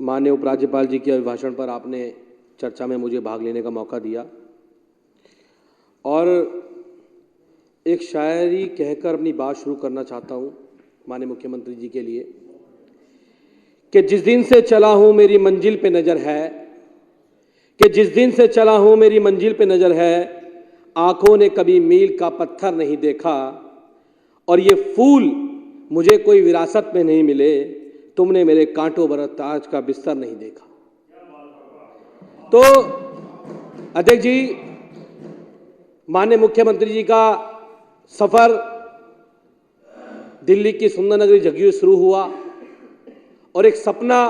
माननीय उपराज्यपाल जी के अभिभाषण पर आपने चर्चा में मुझे भाग लेने का मौका दिया और एक शायरी कहकर अपनी बात शुरू करना चाहता हूँ माननीय मुख्यमंत्री जी के लिए कि जिस दिन से चला हूँ मेरी मंजिल पे नज़र है, कि जिस दिन से चला हूँ मेरी मंजिल पे नज़र है, आंखों ने कभी मील का पत्थर नहीं देखा और ये फूल मुझे कोई विरासत में नहीं मिले, तुमने मेरे कांटों भरा ताज का बिस्तर नहीं देखा। तो अध्यक्ष जी, माननीय मुख्यमंत्री जी का सफर दिल्ली की सुंदर नगरी झुग्गियों से शुरू हुआ और एक सपना,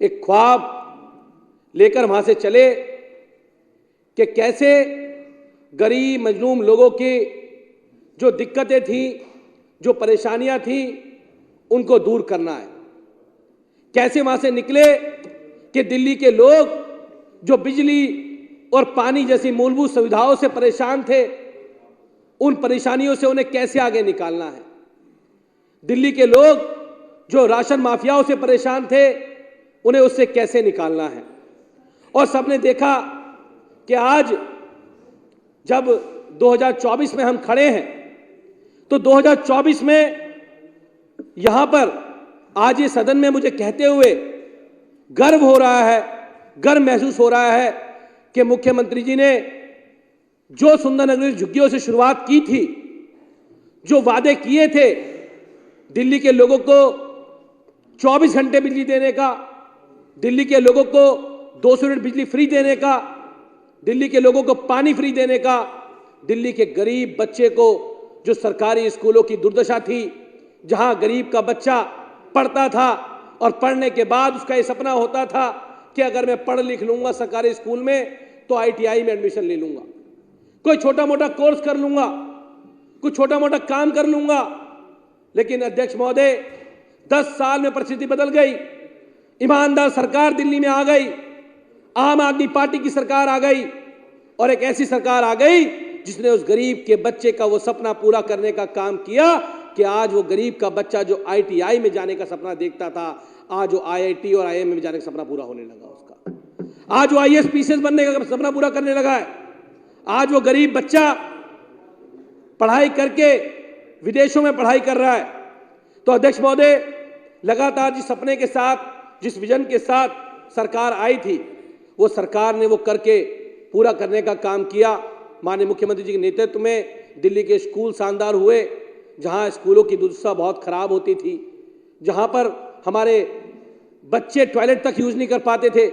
एक ख्वाब लेकर वहां से चले कि कैसे गरीब मजलूम लोगों की जो दिक्कतें थी, जो परेशानियां थी, उनको दूर करना है। कैसे वहां से निकले कि दिल्ली के लोग जो बिजली और पानी जैसी मूलभूत सुविधाओं से परेशान थे, उन परेशानियों से उन्हें कैसे आगे निकालना है। दिल्ली के लोग जो राशन माफियाओं से परेशान थे, उन्हें उससे कैसे निकालना है। और सबने देखा कि आज जब 2024 में हम खड़े हैं, तो 2024 में यहां पर आज ये सदन में मुझे कहते हुए गर्व हो रहा है, गर्व महसूस हो रहा है कि मुख्यमंत्री जी ने जो सुंदर नगरी झुग्गियों से शुरुआत की थी, जो वादे किए थे, दिल्ली के लोगों को 24 घंटे बिजली देने का, दिल्ली के लोगों को 200 यूनिट बिजली फ्री देने का, दिल्ली के लोगों को पानी फ्री देने का, दिल्ली के गरीब बच्चे को जो सरकारी स्कूलों की दुर्दशा थी, जहां गरीब का बच्चा पढ़ता था और पढ़ने के बाद उसका ये सपना होता था कि अगर मैं पढ़ लिख लूंगा सरकारी स्कूल में तो ITI में एडमिशन ले लूंगा, कोई छोटा मोटा कोर्स कर लूंगा, कुछ छोटा मोटा काम कर लूंगा। लेकिन अध्यक्ष महोदय, 10 साल में परिस्थिति बदल गई। ईमानदार सरकार दिल्ली में आ गई, आम आदमी पार्टी की सरकार आ गई और एक ऐसी सरकार आ गई जिसने उस गरीब के बच्चे का वो सपना पूरा करने का काम किया कि आज वो गरीब का बच्चा जो ITI में जाने का सपना देखता था, आज वो IIT और IIM में जाने का सपना पूरा होने लगा उसका। आज वो IAS PCS बनने का सपना पूरा करने लगा है। आज वो गरीब बच्चा पढ़ाई करके विदेशों में पढ़ाई कर रहा है। तो अध्यक्ष महोदय, लगातार जिस सपने के साथ, जिस विजन के साथ सरकार आई थी, वो सरकार ने वो करके पूरा करने का काम किया। माननीय मुख्यमंत्री जी के नेतृत्व में दिल्ली के स्कूल शानदार हुए, जहां स्कूलों की दुर्दशा बहुत खराब होती थी, जहां पर हमारे बच्चे टॉयलेट तक यूज नहीं कर पाते थे,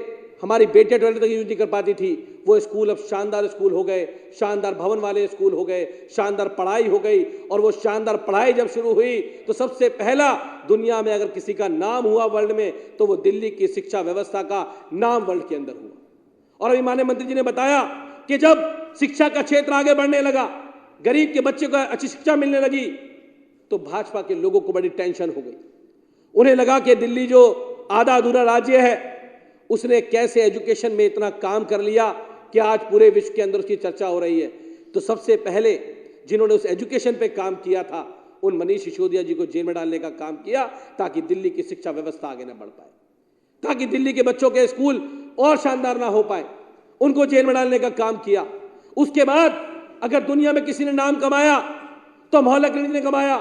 हमारी बेटियां टॉयलेट तक यूज नहीं कर पाती थी, वो स्कूल अब शानदार स्कूल हो गए, शानदार भवन वाले स्कूल हो गए, शानदार पढ़ाई हो गई। और वो शानदार पढ़ाई जब शुरू हुई तो सबसे पहला दुनिया में अगर किसी का नाम हुआ वर्ल्ड में, तो वो दिल्ली की शिक्षा व्यवस्था का नाम वर्ल्ड के अंदर हुआ। और अभी माननीय मंत्री जी ने बताया कि जब शिक्षा का क्षेत्र आगे बढ़ने लगा, गरीब के बच्चे को अच्छी शिक्षा मिलने लगी, तो भाजपा के लोगों को बड़ी टेंशन हो गई। उन्हें लगा कि दिल्ली जो आधा अधूरा राज्य है, उसने कैसे एजुकेशन में इतना काम कर लिया कि आज पूरे विश्व के अंदर उसकी चर्चा हो रही है। तो सबसे पहले जिन्होंने उस एजुकेशन पे काम किया था, उन मनीष सिसोदिया जी को जेल में डालने का काम किया, ताकि दिल्ली की शिक्षा व्यवस्था आगे न बढ़ पाए, ताकि दिल्ली के बच्चों के स्कूल और शानदार ना हो पाए, उनको जेल में डालने का काम किया। उसके बाद अगर दुनिया में किसी ने नाम कमाया तो मोहल्ला क्लिनिक ने कमाया।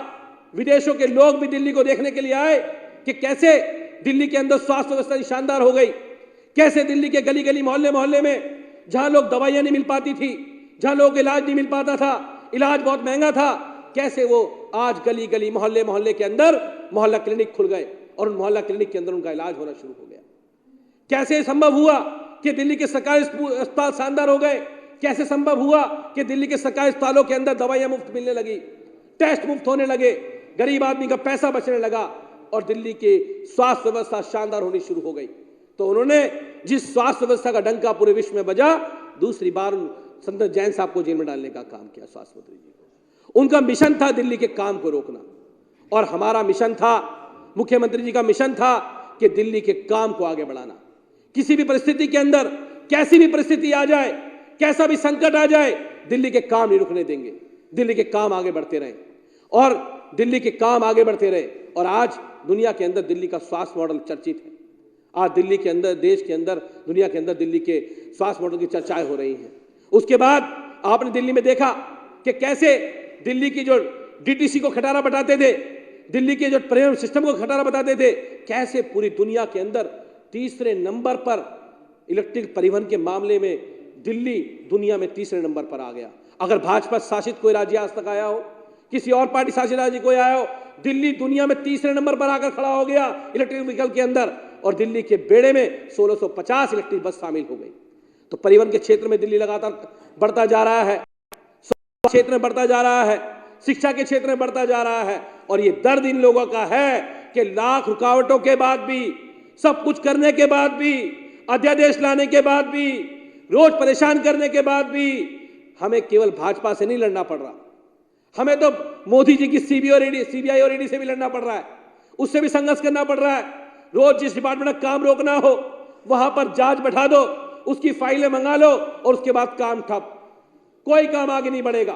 विदेशों के लोग भी दिल्ली को देखने के लिए आए कि कैसे दिल्ली के अंदर स्वास्थ्य व्यवस्था शानदार हो गई, कैसे दिल्ली के गली गली मोहल्ले मोहल्ले में जहां लोग दवाइयां नहीं मिल पाती थी, जहां लोग इलाज नहीं मिल पाता था, इलाज बहुत महंगा था, कैसे वो आज गली गली मोहल्ले मोहल्ले के अंदर मोहल्ला क्लिनिक खुल गए और उन मोहल्ला क्लिनिक के अंदर उनका इलाज होना शुरू हो गया। कैसे संभव हुआ कि दिल्ली के सरकारी अस्पताल शानदार हो गए, कैसे संभव हुआ कि दिल्ली के सरकारी अस्पतालों के अंदर दवाइयां मुफ्त मिलने लगी, टेस्ट मुफ्त होने लगे, गरीब आदमी का पैसा बचने लगा और दिल्ली की स्वास्थ्य व्यवस्था शानदार होनी शुरू हो गई। तो उन्होंने जिस स्वास्थ्य व्यवस्था का डंका पूरे विश्व में बजा, दूसरी बार संत जैन साहब को जेल में डालने का काम किया स्वास्थ्य मंत्री जी को। उनका मिशन था दिल्ली के काम को रोकना, और हमारा मिशन था, मुख्यमंत्री जी का मिशन था कि दिल्ली के काम को आगे बढ़ाना। किसी भी परिस्थिति के अंदर, कैसी भी परिस्थिति आ जाए, कैसा भी संकट आ जाए, दिल्ली के काम नहीं रुकने देंगे, दिल्ली के काम आगे बढ़ते रहे और दिल्ली के काम आगे बढ़ते रहे। और आज दुनिया के अंदर दिल्ली का स्वास्थ्य मॉडल चर्चित है। आज दिल्ली के अंदर, देश के अंदर, दुनिया के अंदर दिल्ली के स्वास्थ्य मॉडल की चर्चाएं हो रही हैं। उसके बाद आपने दिल्ली में देखा कि कैसे दिल्ली की जो डीटीसी को खटारा बताते थे, दिल्ली के जो परिवहन सिस्टम को खटारा बताते थे, कैसे पूरी दुनिया के अंदर तीसरे नंबर पर इलेक्ट्रिक परिवहन के मामले में दिल्ली दुनिया में तीसरे नंबर पर आ गया। अगर भाजपा शासित कोई राज्य आज तक आया हो, किसी और पार्टी शासित राज्य कोई आया हो, दिल्ली दुनिया में तीसरे नंबर पर आकर खड़ा हो गया इलेक्ट्रिक व्हीकल के अंदर, और दिल्ली के बेड़े में 1650 इलेक्ट्रिक बस शामिल हो गई। तो परिवहन के क्षेत्र में दिल्ली लगातार बढ़ता जा रहा है, क्षेत्र में बढ़ता जा रहा है, शिक्षा के क्षेत्र में बढ़ता जा रहा है। और ये दर्द इन लोगों का है कि लाख रुकावटों के बाद भी, सब कुछ करने के बाद भी, अध्यादेश लाने के बाद भी, रोज परेशान करने के बाद भी हमें केवल भाजपा से नहीं लड़ना पड़ रहा, हमें तो मोदी जी की सीबीआई और ईडी से भी लड़ना पड़ रहा है, उससे भी संघर्ष करना पड़ रहा है। रोज जिस डिपार्टमेंट का काम रोकना हो वहां पर जांच बैठा दो, उसकी फाइलें मंगा लो और उसके बाद काम ठप, कोई काम आगे नहीं बढ़ेगा,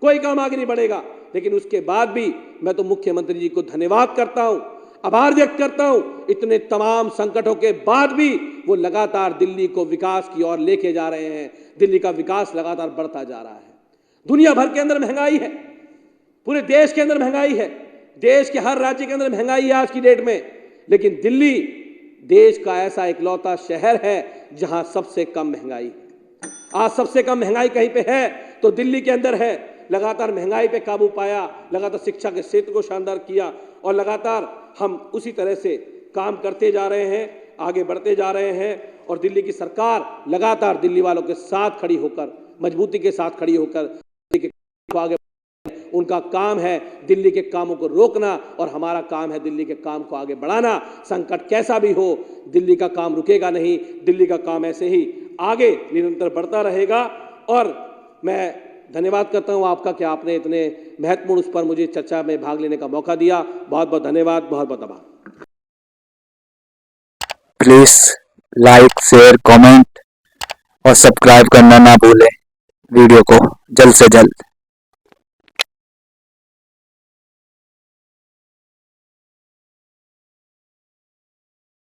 कोई काम आगे नहीं बढ़ेगा। लेकिन उसके बाद भी मैं तो मुख्यमंत्री जी को धन्यवाद करता हूं, आभार व्यक्त करता हूं, इतने तमाम संकटों के बाद भी वो लगातार दिल्ली को विकास की ओर लेके जा रहे हैं। दिल्ली का विकास लगातार बढ़ता जा रहा है। दुनिया भर के अंदर महंगाई है, पूरे देश के अंदर महंगाई है, देश के हर राज्य के अंदर महंगाई है आज की डेट में, लेकिन दिल्ली देश का ऐसा इकलौता शहर है जहां सबसे कम महंगाई है। आज सबसे कम महंगाई कहीं पे है तो दिल्ली के अंदर है। लगातार महंगाई पे काबू पाया, लगातार शिक्षा के क्षेत्र को शानदार किया, और लगातार हम उसी तरह से काम करते जा रहे हैं, आगे बढ़ते जा रहे हैं। और दिल्ली की सरकार लगातार दिल्ली वालों के साथ खड़ी होकर, मजबूती के साथ खड़ी होकर दिल्ली के आगे, उनका काम है दिल्ली के कामों को रोकना और हमारा काम है दिल्ली के काम को आगे बढ़ाना। संकट कैसा भी हो, दिल्ली का काम रुकेगा नहीं, दिल्ली का काम ऐसे ही आगे निरंतर बढ़ता रहेगा। और मैं धन्यवाद करता हूं आपका कि आपने इतने महत्वपूर्ण उस पर मुझे चर्चा में भाग लेने का मौका दिया। बहुत बहुत धन्यवाद, बहुत बहुत आभार। प्लीज लाइक, शेयर, कमेंट और सब्सक्राइब करना ना भूलें वीडियो को जल्द से जल्द।